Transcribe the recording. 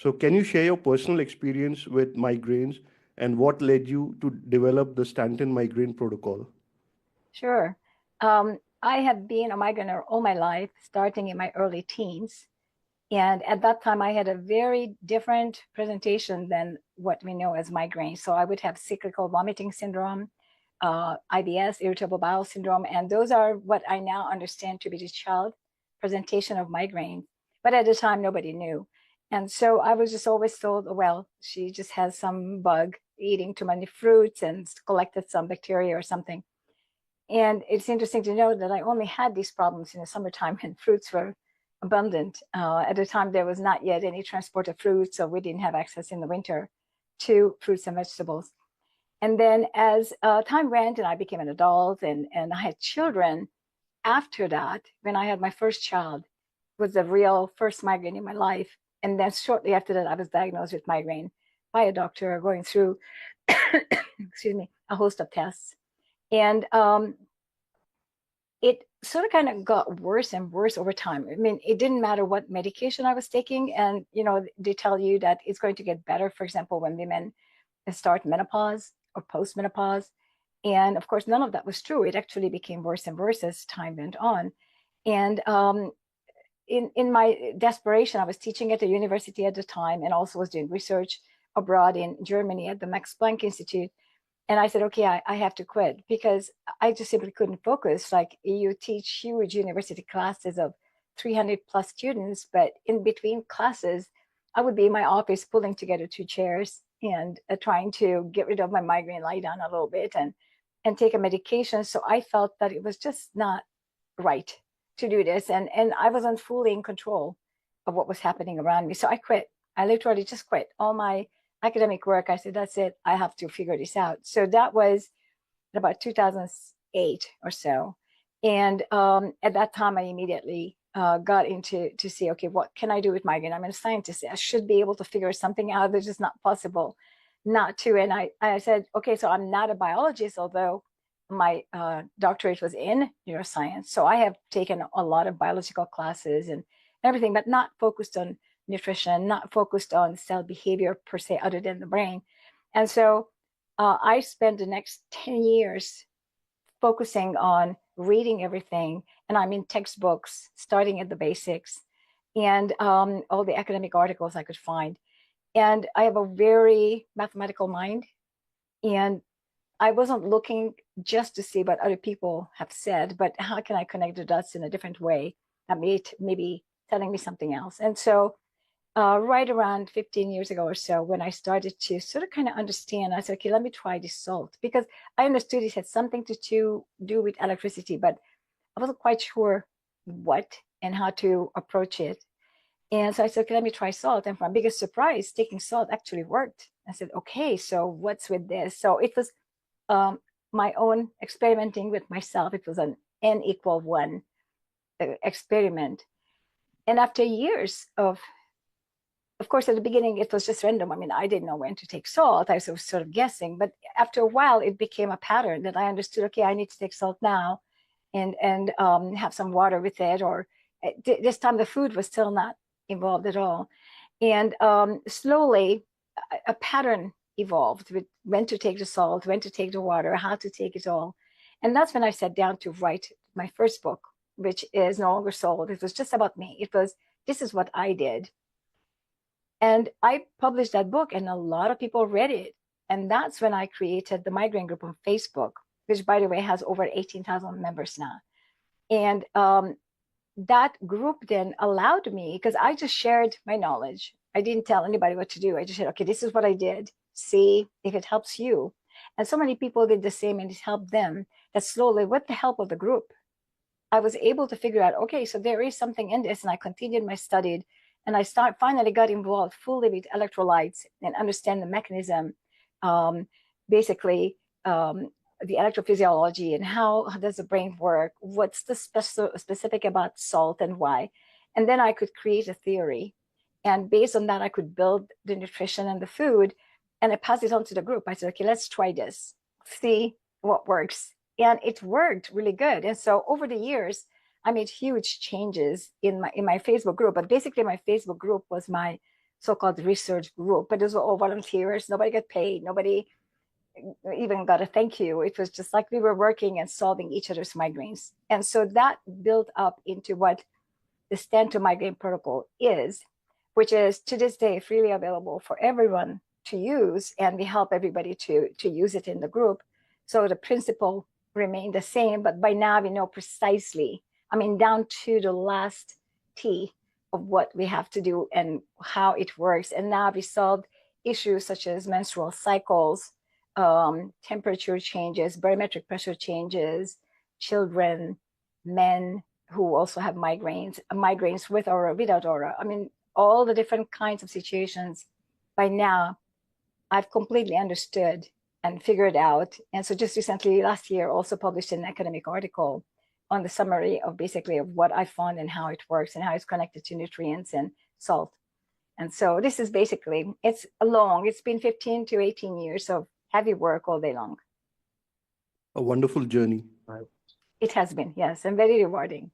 So can you share your personal experience with migraines and what led you to develop the Stanton Migraine Protocol? Sure. I have been a migrainer all my life, starting in my early teens. And at that time, I had a very different presentation than what we know as migraine. So I would have cyclical vomiting syndrome, IBS, irritable bowel syndrome, and those are what I now understand to be the child presentation of migraine. But at the time, nobody knew. And so I was just always told, oh, well, she just has some bug eating too many fruits and collected some bacteria or something. And it's interesting to know that I only had these problems in the summertime when fruits were abundant. At the time, there was not yet any transport of fruits, so we didn't have access in the winter to fruits and vegetables. And then as time went and I became an adult and I had children, after that, when I had my first child, was the real first migraine in my life. And then shortly after that, I was diagnosed with migraine by a doctor going through, excuse me, a host of tests. And it sort of kind of got worse and worse over time. I mean, it didn't matter what medication I was taking. And, you know, they tell you that it's going to get better, for example, when women start menopause or postmenopause. And of course, none of that was true. It actually became worse and worse as time went on. And in my desperation, I was teaching at a university at the time and also was doing research abroad in Germany at the Max Planck Institute. And I said, okay, I have to quit because I just simply couldn't focus. Like you teach huge university classes of 300 plus students, but in between classes, I would be in my office pulling together two chairs and trying to get rid of my migraine, lie down a little bit and take a medication. So I felt that it was just not right to do this. And I wasn't fully in control of what was happening around me. So I quit. I literally just quit all my academic work. I said, that's it. I have to figure this out. So that was about 2008 or so. And at that time, I immediately got into to see, okay, what can I do with migraine? I'm a scientist. I should be able to figure something out. It's just not possible not to. And I said, okay, so I'm not a biologist, although my doctorate was in neuroscience. So I have taken a lot of biological classes and everything, but not focused on nutrition, not focused on cell behavior per se, other than the brain. And so I spent the next 10 years focusing on reading everything. And I'm in textbooks, starting at the basics and all the academic articles I could find. And I have a very mathematical mind. And I wasn't looking just to see what other people have said, but how can I connect the dots in a different way that maybe telling me something else. And so right around 15 years ago or so, when I started to sort of kind of understand, I said, okay, let me try this salt, because I understood it had something to do with electricity, but I wasn't quite sure what and how to approach it. And so I said, okay, let me try salt. And for my biggest surprise, taking salt actually worked. I said, okay, so what's with this? So it was my own experimenting with myself. It was an N=1 experiment. And after years of course, at the beginning, it was just random. I mean, I didn't know when to take salt. I was sort of guessing. But after a while, it became a pattern that I understood, okay, I need to take salt now and have some water with it. Or this time, the food was still not involved at all. And slowly, a pattern evolved with when to take the salt, when to take the water, how to take it all. And that's when I sat down to write my first book, which is no longer sold. It was just about me. It was, this is what I did. And I published that book and a lot of people read it. And that's when I created the migraine group on Facebook, which, by the way, has over 18,000 members now. And that group then allowed me, because I just shared my knowledge. I didn't tell anybody what to do. I just said, okay, this is what I did. See if it helps you. And so many people did the same and it helped them, that slowly, with the help of the group, I was able to figure out, okay, so there is something in this. And I continued my study. And I finally got involved fully with electrolytes and understand the mechanism, basically the electrophysiology and how does the brain work, what's the specific about salt and why. And then I could create a theory. And based on that, I could build the nutrition and the food. And I passed it on to the group. I said, okay, let's try this, see what works. And it worked really good. And so over the years, I made huge changes in my Facebook group, but basically my Facebook group was my so-called research group, but those were all volunteers. Nobody got paid. Nobody even got a thank you. It was just like we were working and solving each other's migraines. And so that built up into what the Stanton Migraine Protocol is, which is to this day freely available for everyone to use, and we help everybody to use it in the group. So the principle remained the same, but by now we know precisely, I mean, down to the last T of what we have to do and how it works. And now we solved issues such as menstrual cycles, temperature changes, barometric pressure changes, children, men who also have migraines with or without aura. I mean, all the different kinds of situations by now I've completely understood and figured out. And so just recently, last year, also published an academic article on the summary of basically of what I found and how it works and how it's connected to nutrients and salt. And so this is basically, it's been 15 to 18 years of heavy work all day long. A wonderful journey. It has been, yes, and very rewarding.